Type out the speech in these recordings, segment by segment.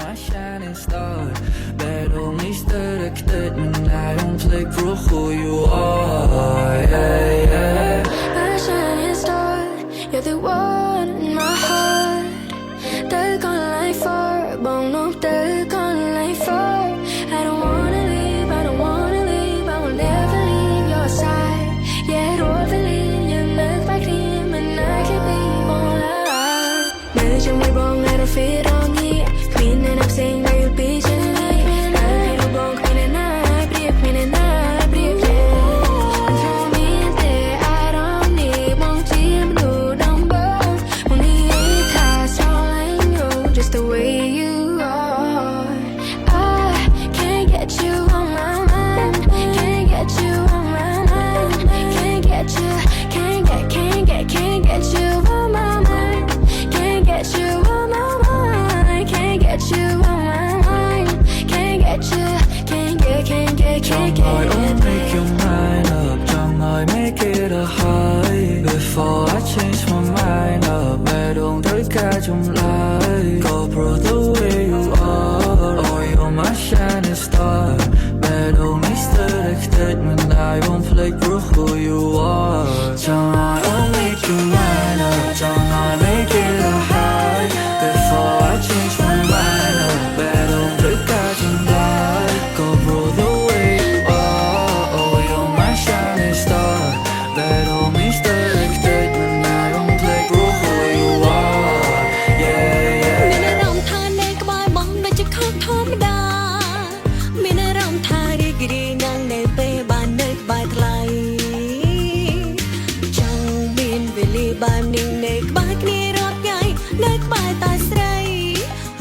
my shining star. Bet only sterk that when I don't play for who you are. Yeah, yeah. My shining star, you're the one in my heart. Tới còn lại for bóng nốt tới còn lại for. I don't wanna leave, I don't wanna leave, I will never leave your side. Yeah, rồi phải liền nhưng nước phải khi mình ai khi bị bỏ lại. Nơi trong mây bóng I don't fit on here. Queen and I'm saying that you'll be tonight. I don't bóng queen and I breathe, queen and I breathe, yeah. Throw me in there, I don't need bóng chim đủ đông bóng. Muốn đi thả sau lạnh nhung, just the way you are. I can't get you on my mind, can't get you on my mind, can't get you, can't get you on my mind, can't get you on my mind, can't get you on my mind, can't get you, can't Trong nói get oh make your mind up, trong nói make it a high. Before I change my mind up, mẹ don't thấy cả trong lại. Go pro the way you are, oh you're my shining star. Mẹ don't need sterk that when I won't play for who you are. Trong nói oh make your mind up, trong nói make it a high. Before I change my mind up, mẹ don't thấy cả trong lại. Go pro the way you are, oh you're my shining star. Mẹ don't need sterk that when I won't play for who you are. Yeah, yeah. មានអារម្មណ៍ថានៅក្បែរបងដូចជាខុសធម្មតាមានអារម្មណ៍ថារីករាយណាស់នៅពេលបាននៅក្បែរថ្លៃចង់មានវេលាបែបនេះនៅក្បែរគ្នារាល់ថ្ងៃនៅក្បែរតែស្រី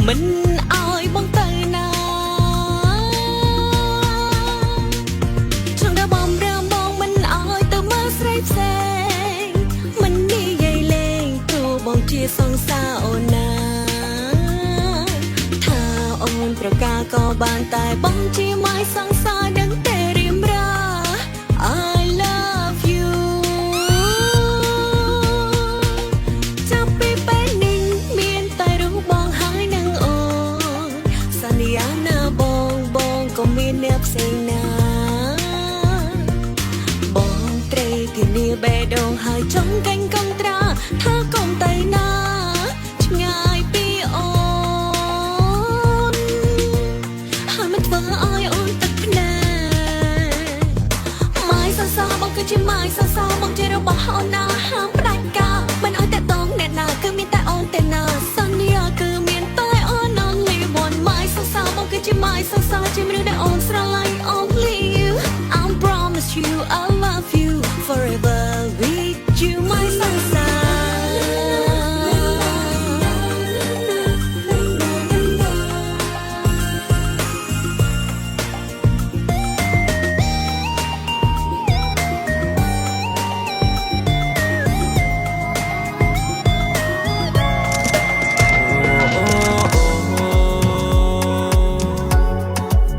មិនឲ្យបងទៅណាចង់ដល់បំរើបងមិនឲ្យទៅមើលស្រីផ្សេងមិននិយាយលេងព្រោះបងជាសង្សារអូនណាថាអូនប្រកាសក៏បានតែបងជាម៉ាយសង្សារដឹងតែរៀមរា I love you ចាប់ពីពេលនេះមានតែរូបបងហើយនឹងអូនសន្យាណាបងក៏មានអ្នកផ្សេងណាបងត្រីទីនេះបេះដូងហើយចង់កេញកងត្រាថាកុំទៅណាឆ្ងាយពីអូនហើយមិនធ្វើឲ្យអូនទឹកភ្នែកម៉ាយសរសើរបងគឺជាម៉ាយសរសើរបងជារបស់អូនណាហាមផ្ដាច់ការមិនឲ្យតែតងអ្នកណាគឺមានតែអូនតែណាសន្យាគឺមានតែអូន only one ម៉ាយសរសើរបងគឺជាម៉ាយសរសើរជាមនុស្សដែលអូនស្រឡាញ់ only you I promise you I love you forever with you ម៉ាយសរសើរ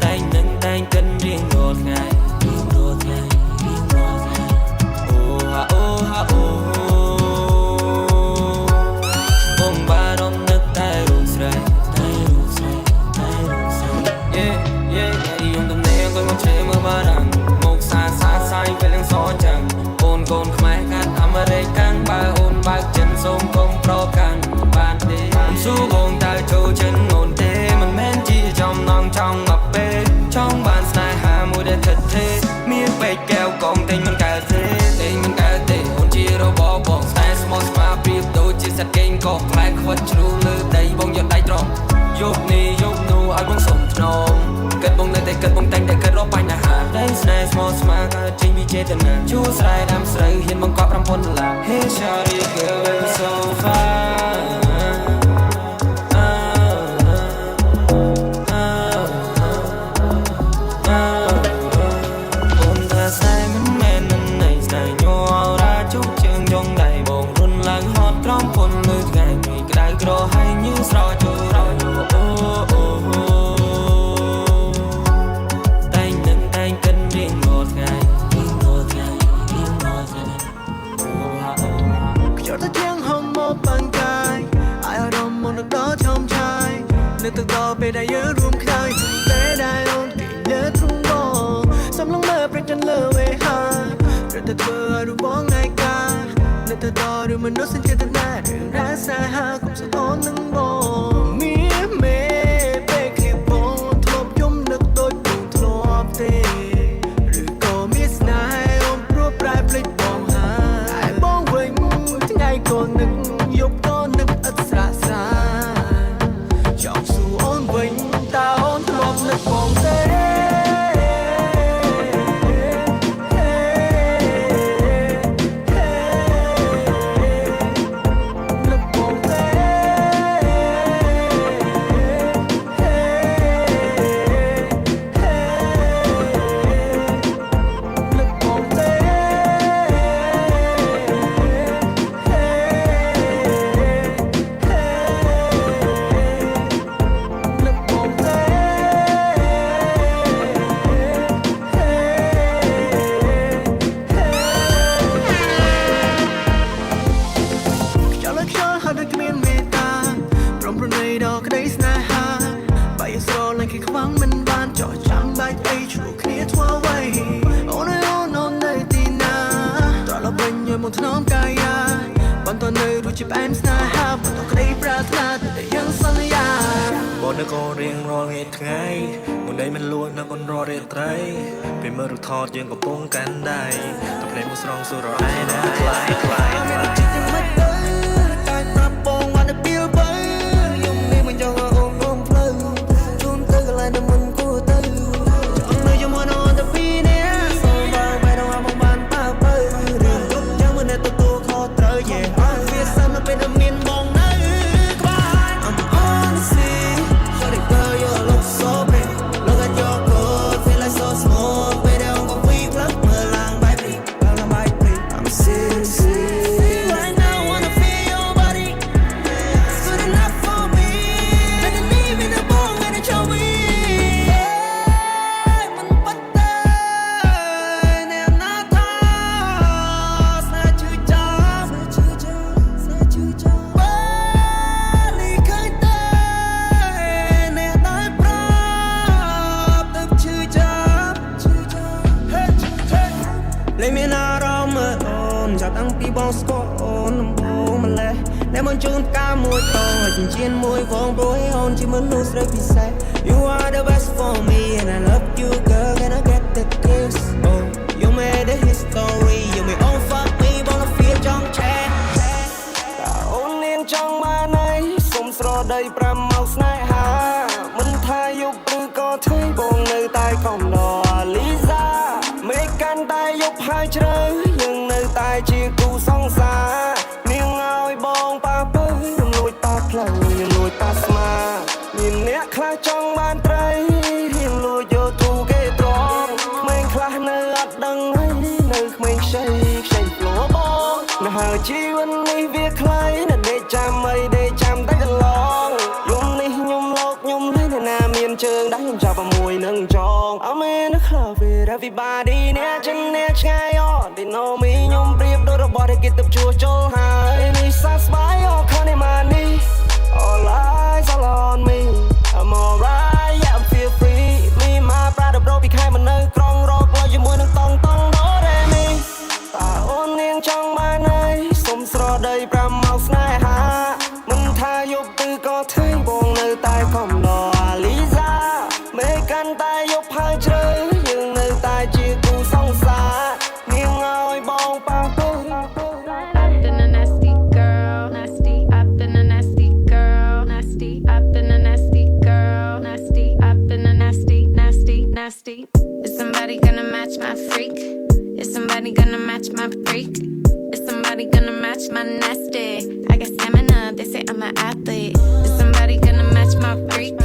តែងនឹងតែងកិនរៀងរាល់ថ្ងៃរៀងរាល់ថ្ងៃរៀងរាល់ថ្ងៃអូហាអូហាអូបងបារម្ភនឹកតែរូបស្រីតែរូបស្រីតែរូបស្រី Yeah yeah យំទំនេរអង្គុយមកជេរមើលបារាំងមកសាយពេលនឹងសចាំងអូនកូនខ្មែរកាត់អាមេរិកកាំងបើអូនបើកចិនសូមកុំប្រកាន់បានទេខ្ញុំស៊ូបងតើចូលចិនអូនទេមិនមែនជាចំណងចង់មកពេលចង់បានស្នេហាមួយដែលថិតទេមានពេកកែវកងតែងមិនកើតទេអូនជារបស់បងស្នេហ៍ស្មោះស្មារប្រៀបដូចជាសត្វកេងកោខ្លែងខ្វិតជ្រូលើដីបងយកដៃត្រង់យកនេះយកនោះឲ្យបងសុំថ្នមគិតបងនៅតែគិតបងតែងតែគិតរកបញ្ហាតែស្នេហ៍ស្មោះស្មារកើតចេញពីចេតនាជួស្រែដាំស្រូវហ៊ានបង្កប់$5 Hey shawty girl you're so fine អូនថាស្នេហ៍មិនមែននឹងនៃស្នេហ៍ញ័ររ៉ាជុកជើងយងដៃបងរុនឡើងហត់ក្រោមពន្លឺថ្ងៃមួយក្តៅក្រហើយញើសស្រចូលរយអូតែងនឹងតែងកិនរៀងរាល់ថ្ងៃរៀងរាល់ថ្ងៃរៀងរាល់ថ្ងៃអូហាអូ នៅទៅដល់ពេលដែលយើងរួមគ្នាពេលដែលអូនគេលើទ្រូងបងសំឡងមើលប្រច័នលើវេហាត្រូវតែធ្វើឲ្យរូបបងឯកានៅទៅដល់ឬមនុស្សចេតនារឿងរ៉ាវសាហាវកុំសល់អូននឹងបងមានមេពេលគ្នាបងធ្លាប់យំនឹកដូចបងធ្លាប់ទេឬក៏មានស្នេហ៍អូនព្រោះប្រែភ្លេចបងហើយបងវិញថ្ងៃក៏នឹកយប់ក៏នឹកឥតស្រាកស្រាយចង់សួរអូនវិញតើអូនធ្លាប់នឹកបងទេធ្នមកាយាបន្តនៅរសជាតិផ្អែមស្នេហាបន្តក្តីប្រាថ្នាតែយើងសន្យាបងនៅក៏រៀងរាល់ថ្ងៃមុននេះមិនលួចនៅcònរត់ត្រីពេលមើលរូបថតយើងកំពុងកាន់ដៃតែភ្នែកមកស្រង់សួររឯណាខ្លាយខ្លាយខ្លាយចិត្តមិនទៅតែប្រាប់បងមកទៅពីលបើយំនេះមិនចង់អូនងផ្លូវជូនទៅកន្លែងដែលមិនគួរទៅចង់នៅជាមួយអូនទៅពីនេះសូមបងបែរទៅមកបានប៉ៅបើរឿងទុកចាំមិនទៅទូខុសត្រូវយេអត់វាសំនៅពេលដែលមានបងនៅក្បែរ I'm on the sea Shawty girl you look so pretty Look at your clothes feel like so small ពេលដែលអូនក៏ពីផ្លឹកមើលឡើងបែបនេះឡើងបែបនេះ I'm serious Right now I wanna feel your body It's good enough for me Let the leave in the bone and the show me មិនបាត់ទេអ្នកណាថាស្នេហ៍ជឿចាំបើលីឃើញទេអ្នកដែលប្រាប់ទៅជឿចាំលេមានអារម្មណ៍មើលអូនចាប់តាំងពីបងស្គាល់អូនដំបូងម្លេះអ្នកមិនជូនផ្កាមួយតងហើយចិញ្ចៀនមួយវងព្រោះអូនជាមនុស្សស្រីពិសេស You are the best for me and I love you girl can I get the kiss Oh you made a history you made all fuck me បង feel ចង់ឆេតតែអូនមានចង់បានអីសុំស្រដី5មកស្នេហាមិនថាយប់ឬក៏ថ្ងៃបងនៅតែកំដរលីសាមេកាន់តែយប់ហើយជ្រៅយើងនៅតែជាគូសង្សារនាងឲ្យបងប៉ាពើរំលួចតាផ្លូវយើងលួចតាស្មាមានអ្នកខ្លះចង់បានត្រីរៀងលួចយកទូគេទ្រាំក្មេងខ្លះនៅអត់ដឹងហើយនៅក្មេងខ្ចីផ្លោះបងនៅហើយជីវិតនេះវាខ្លីនៅដេកចាំអីដេកចាំតែកន្លងយំនេះខ្ញុំលោកខ្ញុំនេះអ្នកណាមានជើងដែរខ្ញុំចាប់ជាមួយនឹងចង I'm in the club with everybody អ្នកចិនអ្នកឆ្ងាយអត់ They know me ខ្ញុំប្រៀបដូចរបស់ដែលគេទៅជួសជុលហើយនេះសស្បាយអត់ខននេះមកនេះ All eyes all on me I'm alright yeah I'm feel free me my brother bro ពីខែមកនៅក្រុងរកលជាមួយនឹងតង់ដូរ៉េមីតើអូននាងចង់បានអីសុំស្រដី5មកស្នេហាមិនថាយប់ឬក៏ថ្ងៃបងនៅតែកំដរលីសាមេកាន់តែយប់ហើយជ្រៅយើងនៅតែជាគូសង្សារនាងឲ្យបងប៉ាពើ I've been a nasty girl, nasty. I've been a nasty girl, nasty. I've been a nasty girl, nasty. I've been a nasty, nasty, nasty. Is somebody gonna match my freak? Is somebody gonna match my freak? Is somebody gonna match my nasty? I got stamina, they say I'm an athlete. Is somebody gonna match my freak?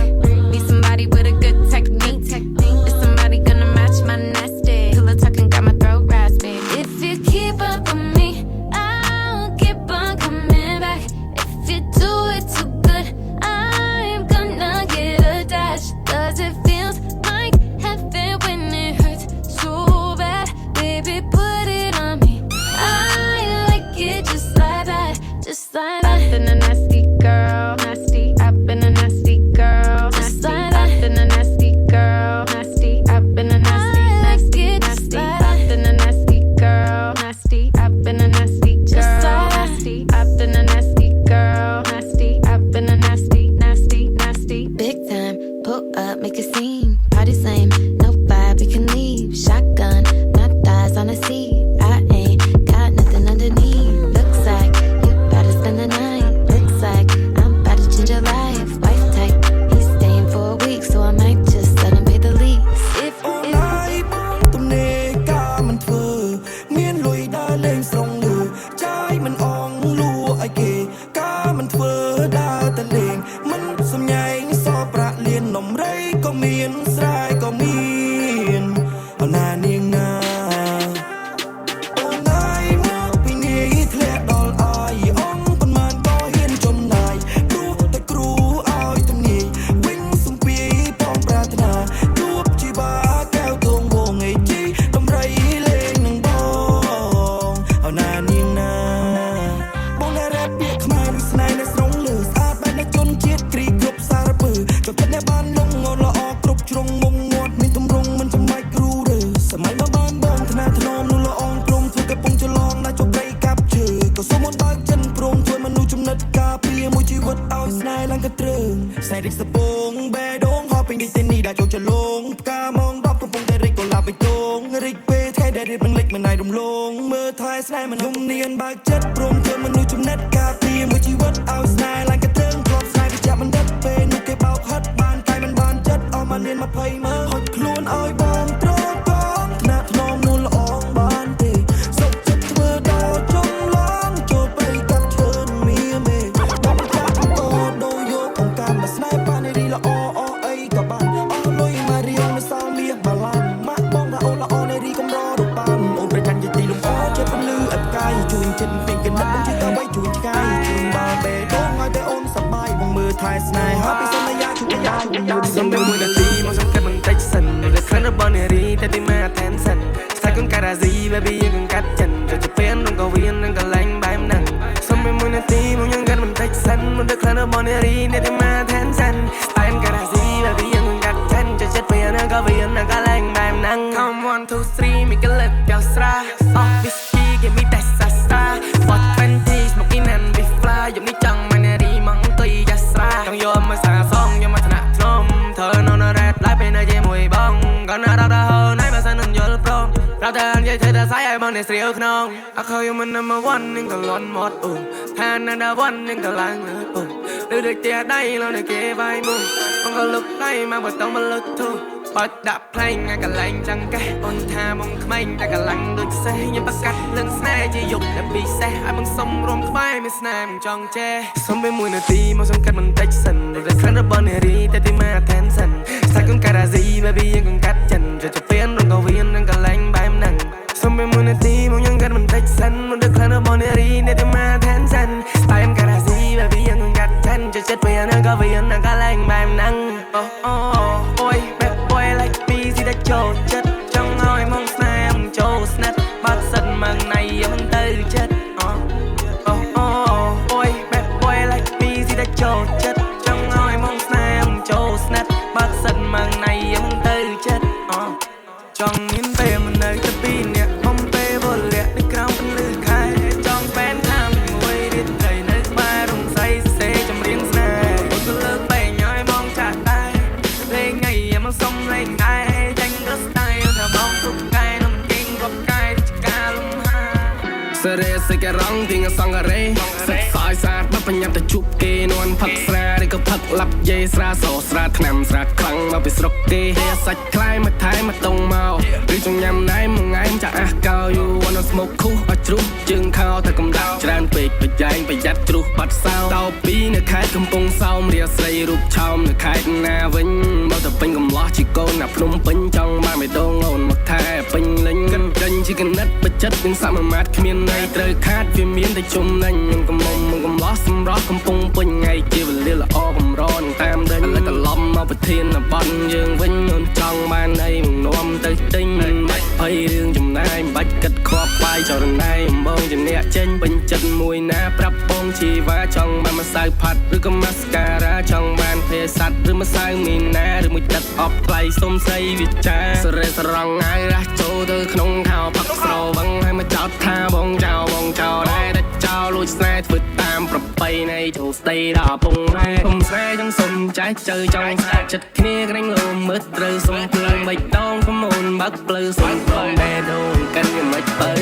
ស្នេហ៍ឡើងក៏ត្រឹងខ្សែរិចសពងបេះដូងហោះពេញរីកទីនេះដែលចូលចលងផ្កាមង10កំពុងតែរិចកុលាបបៃតងរិចពេលថ្ងៃដែលរៀបមិនលិចមិនណៃរំលងមើលថែស្នេហ៍មនុស្សនៀនបើកចិត្តព្រមធ្វើមនុស្សចំណិតការពារមួយជីវិតឲ្យស្នេហ៍ឡើងក៏ត្រឹងគ្រាប់ស្នេហ៍វាចាប់បណ្ឌិតពេលនោះគេបោកហិតបានតែមិនបានចិត្តអស់មកមាន20មើលហត់ខ្លួនឲ្យបងត្រង់កងថ្នាក់ថ្នមនួនល្អបានទេសុខចិត្តធ្វើដល់ចំឡងចូលไปกับเธอมีเมฆบอกจับก็ดูយកองค์การมาស្នេហ៍បានរីល្អអស់អីក៏បានអស់លុយមករៀងមិនសល់មាសបាឡានម៉ាក់បងថាអូនល្អនៃរីកំររូបបានអូនប្រចាំជាទីលំអចិត្តពលឺអត់កាយជួយចិត្តពេញកណ្ដាប់ជួយទៅໄວជួយឆ្កាយជួយបានបេះដូងឲ្យតែអូនសប្បាយបងមើលថែស្នេហ៍ពីសន្យាជួយយ៉ាសំបីមួយនាទីមកសង្កត់បន្តិចសិនលើខ្លាំងរបស់នារីតែទីមក attention ស្អាតកូនការ៉ាស៊ី baby យើងកង្កាត់ចិនចូលទៅពេលនឹងក៏វៀននឹងក៏ឡាញ់បែបហ្នឹងសំបីមួយនាទីមកញ៉ាំកាត់បន្តិចសិនមកលើខ្លាំងរបស់នារីតែទីមក attention ស្អាតការ៉ាស៊ី baby យើងកង្កាត់ចិនចូលចិត្តពេលនឹងក៏វៀននឹងក៏ឡាញ់បែបហ្នឹង Come 1 2 3 make it look កៅស្រា off whiskey give me that sasa for 20 smoking and be fly យកនេះចង់មកនារីមកអង្គុយយ៉ាស្រាចង់យកមកសាសងយកមកថ្នាក់ធ្នមធ្វើនៅរ៉េតឡាយពេលនៅជាមួយបងក៏ណារត់ទៅណៃបើសិននឹងយល់ព្រមប្រាប់តែនិយាយធ្វើតែស្អីឲ្យបងនេះស្រីក្នុងអខយមិន number 1នឹងក៏លន់មកអូថាណាដល់1នឹងក៏ឡើងអូឬដូចតែដៃលនៅគេវាយមុំបងក៏លុកដៃមកបើតង់មកលុកធូបាត់ដាក់ផ្លេងកន្លែងចង្កេះអូនថាបងក្មេងតែកន្លងដូចសេះញ៉ាំប្រកាត់លឹងស្នេហ៍ជាយុគតែពិសេសឲ្យបងសុំរួមក្បែរមានស្នេហ៍មិនចង់ចេះសុំពេលមួយនាទីមកសង្កត់បន្តិចសិនតែខ្លាំងរបស់នារីតែទីមក attention ស្អាតកូនការ៉ាស៊ី baby យើងកង្កាត់ចិនចូលទៅពេលនឹងក៏វៀននឹងកន្លែងបែបហ្នឹងសុំពេលមួយនាទីមកញ៉ាំកាត់បន្តិចសិនមកដល់ខ្លាំងរបស់នារីតែទីមក attention ស្អាតការ៉ាស៊ី baby យើងកង្កាត់ចិនចូលចិត្តពេលនឹងក៏វៀននឹងកន្លែងបែបហ្នឹងអូយlike me ស៊ីតែចូលចិត្តចង់ឲ្យមកស្នេហ៍មិនចូលស្និទ្ធបាត់សិនមកណៃមិនទៅចិត្តអូយ bad boy like me ស៊ីតែចូលចិត្តចង់ឲ្យមកស្នេហ៍មិនចូលស្និទ្ធបាត់សិនមកណៃមិនទៅចិត្តចង់មានពេលមិននៅតែពីរនាក់បំពេលវល់លាក់នៅក្រោមពន្លឺខែចង់បែនតាមមួយរៀនត្រីនៅក្បែររំសៃសេចម្រៀងស្នេហ៍អូនក៏លើកបែងឲ្យបងចាក់ដែរលេងថ្ងៃមកសុំលេងដែរសេរីសេការ៉ងទីងសង្ការេសិតសយសាទបបញ្ញាប់ទៅជប់គេនន់ផឹកស្រាឬក៏ផឹកឡាប់យេស្រាសស្រាថ្នាំស្រាខ្លាំងមកពីស្រុកគេហេសាច់ខ្លាយមកថែមកតុងមកឬចង់ញ៉ាំណៃមួយថ្ងៃចាក់អះកោ you wanna smoke ខុសអត់ជ្រុះជើងខោតែកំដៅច្រើនពេកបច្ចេកប្រយ័ត្នជ្រុះបាត់សោតោពីនៅខេត្តកំពង់សោមរាស្រីរូបឆោមនៅខេត្តណាវិញមកទៅពេញកំឡោះជីកូនណាភ្នំពេញចង់បានបេះដូងអូនមកថែពេញលេងកិនចេញជាកណិតបច្ចិតនឹងសមមាត្រគ្មានន័យត្រូវខាតវាមានតែចំណេញខ្ញុំកំមុំមកកំឡោះសម្រាប់កំពុងពេញថ្ងៃជាវេលាល្អបំរនតាមដេញឥឡូវត្រឡប់មកប្រធានបទយើងវិញអូនចង់បានអីមកនាំទៅទិញមិនបាច់ភ័យរឿងចំណាយមិនបាច់គិតខ្វល់បាយចរណៃមកជាអ្នកចេញពេញចិត្តមួយណាប្រាប់បងជីវ៉ាចង់បានម្សៅផាត់ឬក៏ម៉ាស្ការ៉ាចង់បានភេស័តឬម្សៅមីណាឬមួយទឹកអប់ថ្លៃសុំស្រីវិចាសរេសរងហើយរះចូលទៅក្នុងខោផឹកស្រវឹងហើយមកចោតថាបងចោដែរតែចោលលួចស្នេហ៍ធ្វើតាមប្រពៃណីចូលស្ដីដល់ពងម៉ែគុំស្នេហ៍ចង់សុំចាស់ជើចង់ស្អាតចិត្តគ្នាក្រាញ់លោមើលត្រូវសុំភ្លើងបៃតងកុំអូនបើកភ្លឺសុំបងបេះដូងកាន់វាមិនបើ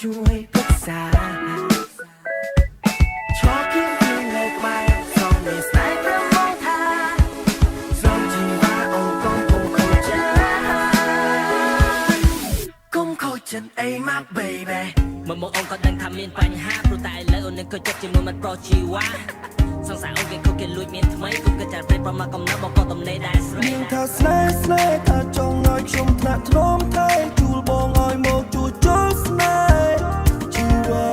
ជួយពិសាชอบเพียงที่เล็กไปสองในสายประมงทาสองจีว่าองค์กรคงเข้าใจกุม ចិត្តអីមក baby មកអូនក៏ដឹងថាមានបញ្ហាព្រោះតែឥឡូវអូននឹងក៏ចិត្តជាមួយមិនប្រុសជីវ៉ាសង្សារអូនគេខុសគេលួចមានថ្មីគុំក៏ចាត់ព្រៃប្រមាកំណត់បកតំណេដែរស្រី នាងថាស្នេហ៍ស្នេហ៍ថាចង់ឲ្យខ្ញុំថ្នាក់ធ្នមថែជួលបងឲ្យមកជួជុលស្នេហ៍ជីវ៉ា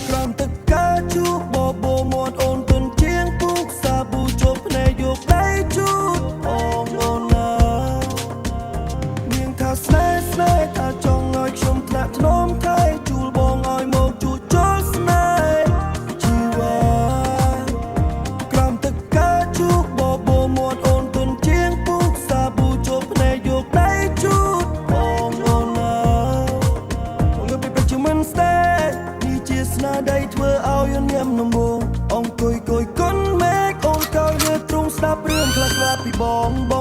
ក្រំទឹកកាជួបបោមាត់អូនទុនជាងពុកសាប៊ូជប់ភ្នែកយកដៃជូតបងអូនណានាងថាស្នេហ៍ស្នេហ៍ថាចង់ឲ្យខ្ញុំថ្នាក់ធ្នមថែជួលបងឲ្យមកជួជុលស្នេហ៍ជីវ៉ាក្រំទឹកកាជួបបោមាត់អូនទុនជាងពុកសាប៊ូជប់ភ្នែកយកដៃជូតបងអូនណាបងទៅពីជុំមិនស្ទេនេះជាស្នាដៃធ្វើឲ្យនាមនំបងអង្គុយគុនមេឃអូនកោយលើទ្រង់ស្ដាប់រឿងខ្លះៗពីប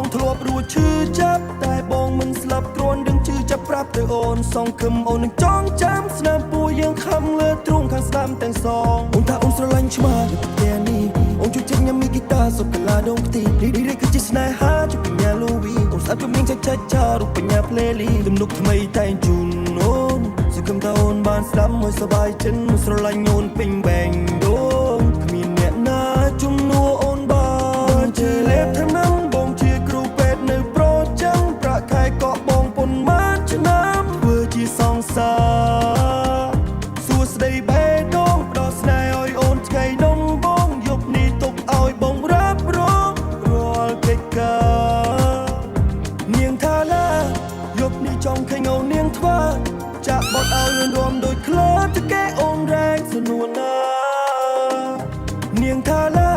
ងធ្លាប់រួចឈឺចាប់តែបងមិនស្លាប់គ្រាន់ដឹងឈឺចាប់ប្រាប់ទៅអូនសងខឹមអូននឹងចងចាំស្នាមពួរយើងខំលើទ្រង់ខាងស្ដាំទាំងសងអូនថាអូនស្រឡាញ់ឆ្មានៅផ្ទះនេះអូនជួយចេញញ៉ាំមីហ្គីតាសុបកាឡាដងខ្ទីនេះគឺជាស្នេហាជបញ្ញាលូវីអូនស្ដាប់ជំនាញចាស់រូបបញ្ញា playlist ទំនុកថ្មីតែងជូនអូនសង្ឃឹមថាអូនបានស្ដាប់មួយសប្បាយចិត្តស្រឡាញ់អូនពេញបែងដូងគ្មានអ្នកណាជំនួសអូនបានជាលេបថ្នាំបងជាគ្រូពេទ្យនៅប្រចាំប្រាក់ខែក៏បងពុនបានឆ្នាំធ្វើជាសង្សារសួស្ដីបេះដូងផ្ដោស្នេហ៍ឲ្យអូនថ្ងៃនំបងយប់នេះទុកឲ្យបងរាប់រងរាល់កិច្ចការនាងថាឡាយប់នេះចង់ឃើញអូននាងធ្វើចាក់បត់ឲ្យលឿនរំដូចខ្លោចទៅគេអូនរែងសនួនណានាងថាឡា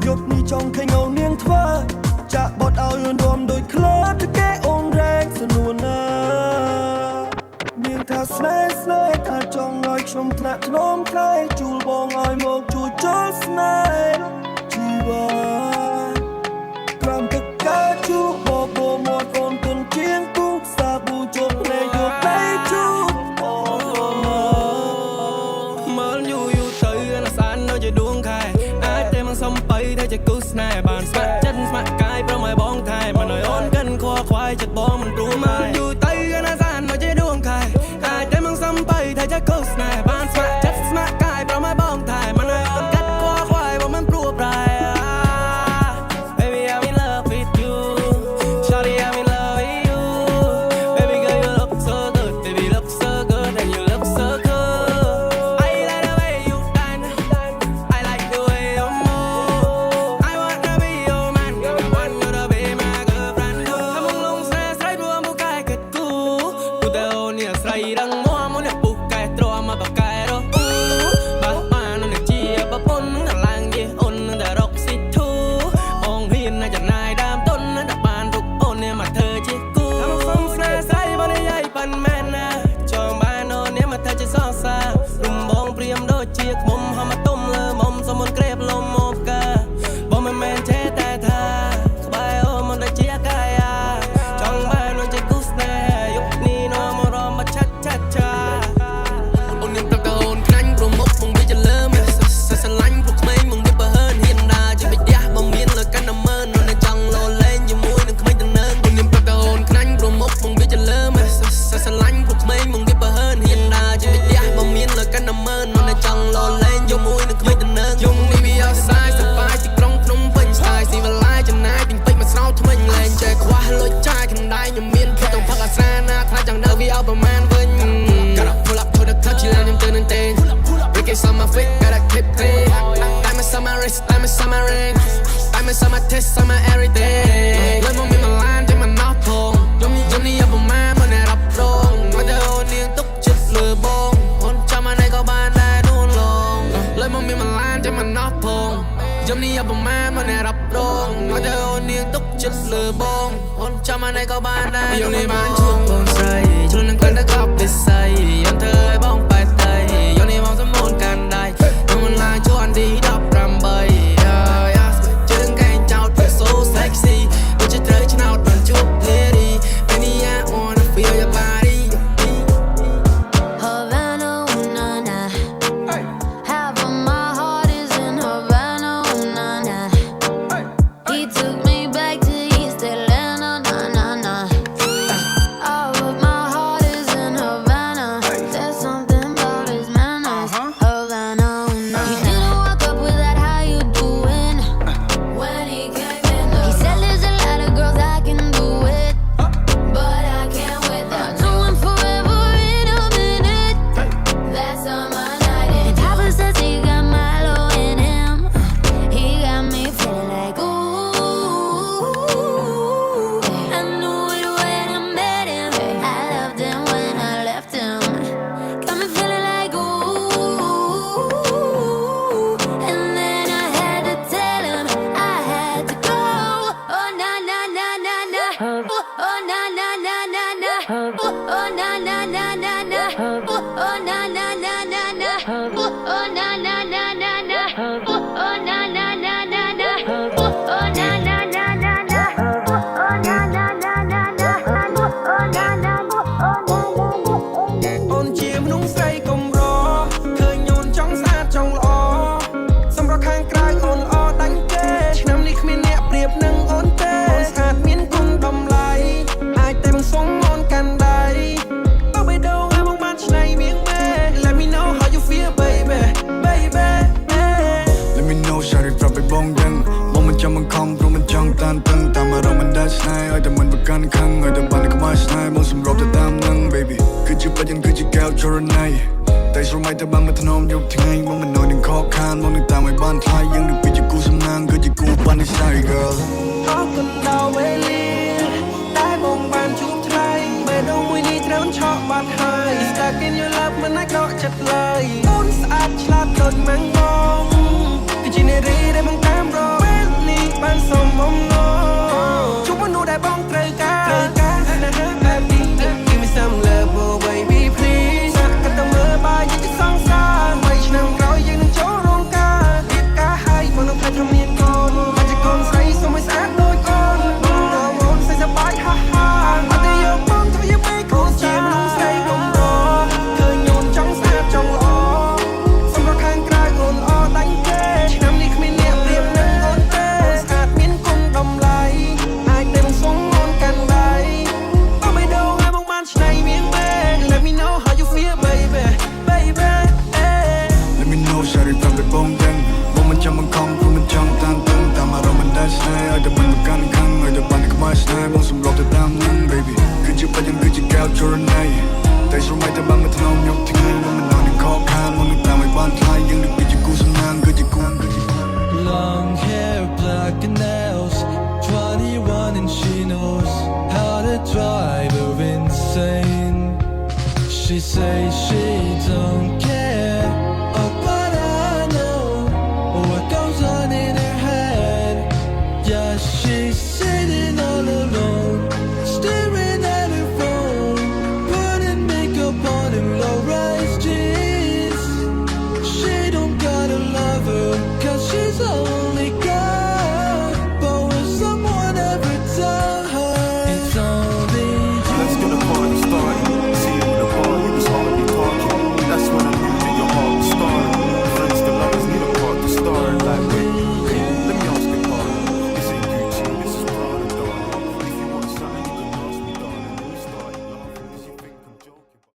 យប់នេះចង់ឃើញអូននាងធ្វើចាក់បត់ឲ្យលឿនរំដូចខ្លោចទៅគេអូនរែងសនួនណានាងថាស្នេហ៍ស្នេហ៍ថាចង់ឲ្យខ្ញុំថ្នាក់ធ្នមថ្លៃជួលបងឲ្យមកជួជុលស្នេហ៍ជីវ៉ាក្រំទឹកកាជួបបោមាត់អូនទុនជាងពុកសាប៊ូជប់ភ្នែកយកដៃជូតអូមើលយូរទៅអាសាននៅជាដួងខែអាចតែមិនសំបីតែជាគូស្នេហ៍បានស្ម័គ្រចិត្តស្ម័គ្រកាយព្រមឲ្យបងថែមិនឲ្យអូនកាន់ខួរខ្វាយចិត្តបងមិនព្រមមកយូរទៅអាសាននៅជាដួងខែអាចតែមិនសំបីតែជាគូស្នេហ៍បានស្ម័គ្រចិត្តស្ម័គ្រកាយព្រមឲ្យបងថែមិនឲ្យអូនកាន់ខួរខ្វាយបងមិនព្រមប្រែBaby I'm in love with you Shawty I'm in love with you Baby girl you look so good Baby look so good and you look so good I like the way you dance I like the way you move I wanna be your man I want you to be my girlfriend too ถ้ามึงลงแสใส่รวมบุกไก่กับกูกูแต่โอเนี่ยใส่รังมัวมันเนี่ยบุกไก่ตรวมาแบบไก่รอบ้านบ้านนั่นเนี่ยจีบปนนั่งล่างยี่อ่อนนั่งแต่รกสิทูมองเห็นน่าจะนายดามต้นนั่นแต่บ้านทุกคนเนี่ยมาเธอจีกูทำฟังแสใส่บ้านใหญ่ปันแม่นะจองบ้านโน่นเนี่ยมาเธอจะซ้อซารุมบองเปรียมโดดเจียกมุมหามาต้มเลยมุมสมุนเกรบลมโมบกาบองแม่เจ๊แต่ท่าสบายโอ้มันได้เจียกายาจองบ้านโน่นจะกูสแน่ยุคนี้น้องมารอมาชัดชาโอนยังประกาศโอนครั้งรวมมุกมึงไม่จะเลิมสลันพวกไม่มึงไม่เปิดเห็นดาจะไม่ยากบ่มีเลยกันน้ำมันในจังโลเล่นอยู่มวยนึงไม่จะเนินคนยังประกาศโอนครั้งรวมมุกมึงไม่จะเลิมสลันพวกไม่มึงไม่เปิดเห็นดาจะไม่ยากบ่มีเลยกันน้ำมันในจังโลเล่นอยู่มวยนึงไม่จะเนินยงไม่มีเอาสายสบายที่กรงพนมเป็นสายสีเวลาจะนายติ่งไปมาเศร้าทำไมแรงใจคว้าลอยใจกันได้ยังมีนพี่ต้องพักอาสาหน้าท้ายจังเดิมวิเอาประมาณวันgotta pull up to the top ที่แล้วยังเตือนเต้น Break on my feet, gotta keep clean. Diamonds on my wrist, diamonds on my ring. Diamonds on my test, on my everything. Lên mong mi mà lan cho mà nó thùng. Giống như ở ma mà nè đập rung. Mà theo hôn niên túc chích lừa bông. Hôn cho mà này có bàn đai nuôn lông. Lên mong mi mà lan cho mà nó thùng. Giống như ở ma mà nè đập rung. Mà theo hôn niên túc chích lừa bông. Hôn cho mà này có bàn đai nuôn lông. Yêu này bán chuông bồn say. Chuông nâng quên đã góc để say. Em thơ ai bóng bài tay. Yêu này mong sớm môn can đai. Nhưng mình lại cho anh đi đọc rằm bầy. Chân cánh chào thật so sexy. Ôi chết rơi chân nào toàn chút thế đi. Baby I wanna feel your body. Havana, ooh, na, na. Half of my heart is in Havana, ooh, na, na. He took me back to East Atlanta, na, na, na. Oh na na na na na. Oh na na na na na. Oh na na na na na. Oh na na na na na. Oh na na na na na. Oh na na na na na. Oh na na.អូនជាមនុស្សស្រីកំរឃើញអូនចង់ស្អាតចង់ល្អសម្រាប់ខាងក្រៅអូនល្អដាច់ទេឆ្នាំនេះគ្មានអ្នកប្រៀបនឹងអូនទេអូនស្អាតមានគុណតម្លៃអាចតែមិនសុំអូនកាន់ដៃបើបេះដូងឲ្យមកបានឆ្នៃមៀងមេ Let me know how you feel baby baby Let me know ชาริប្រាប់ឲ្យបងដឹងបងមិនចាំមិនខំព្រោះមិនចង់តានតឹងតាមអារម្មណ៍មិនដាច់ស្នេហ៍ឲ្យតែមិនប្រកាន់ខឹងឲ្យតែបានក្បាលស្នេហ៍បងសម្របទៅតាមនឹង baby គឺជាបញ្ញាគឺជាកែវចរណៃតែស្រមៃតែបានមកធ្នមយប់ថ្ងៃបងមិននៅនឹងខកខានបងនឹងតាមឲ្យបានថ្លៃយើងនឹងពីជាគូសំណាងគឺជាគូបាននិស្ស័យ girl អរគុណដល់វេលាតែបងបានជួបថ្លៃបេះដូងមួយនេះត្រូវឆក់បាត់ហើយ Stuck in your love មិនអាចដកចិត្តឡើយអូនស្អាតឆ្លាតដូចម៉ាំងបងគឺជានារីដែលបងតាមរកពេលនេះបានសមបំណងជួបមនុស្សដែលបងត្រូវការស្នេហាបែបនេះ Give me some love oh baby please សាក់កតមើលបាយជាសងសា3ឆ្នាំក្រោយយើងនឹងចូលរោងការរៀបការឲ្យបងនឹងផ្លែធមានកូនអាចជាកូនស្រីសូមឲ្យស្អាតដូចកូនបងរងអូនស្អីសប្បាយហាហាអត់ទេយកបងធ្វើយ៉ាងម៉េចកូនជាមនុស្សស្រីកំរឃើញអូនចង់ស្អាតចង់ល្អសម្រាប់ខាងក្រៅអូនល្អដាច់ទេឆ្នាំនេះគ្មានអ្នកប្រៀបនឹងអូនទេអូនស្អាតមានគុណតម្លៃអាចតែមិនសុំអូនកាន់ដៃបើបេះដូងឲ្យបងបានឆ្នៃមៀងមេ Let me know how you feel baby baby Let me know ชาริប្រាប់ឲ្យបងដឹងបងមិនចាំមិនខំព្រោះមិនចង់តានតឹងតាមអារម្មណ៍មិនដាច់ស្នេហ៍ឲ្យតែមិនប្រកាន់ខឹងឲ្យតែបានក្បាលស្នេហ៍បងសម្របទៅតាមនឹង baby គឺជាបញ្ញាគឺជាកែវចរណៃតែស្រមៃតែបានមកធ្នមយប់ថ្ងៃបងមិននៅនឹងខកខានបងនឹងតាមឲ្យបានថ្លៃយើងនឹងពីជាគូសំណាងគឺជាគូ Long hair, black nails, 21 and she knows how to drive her insane. She says she don't care.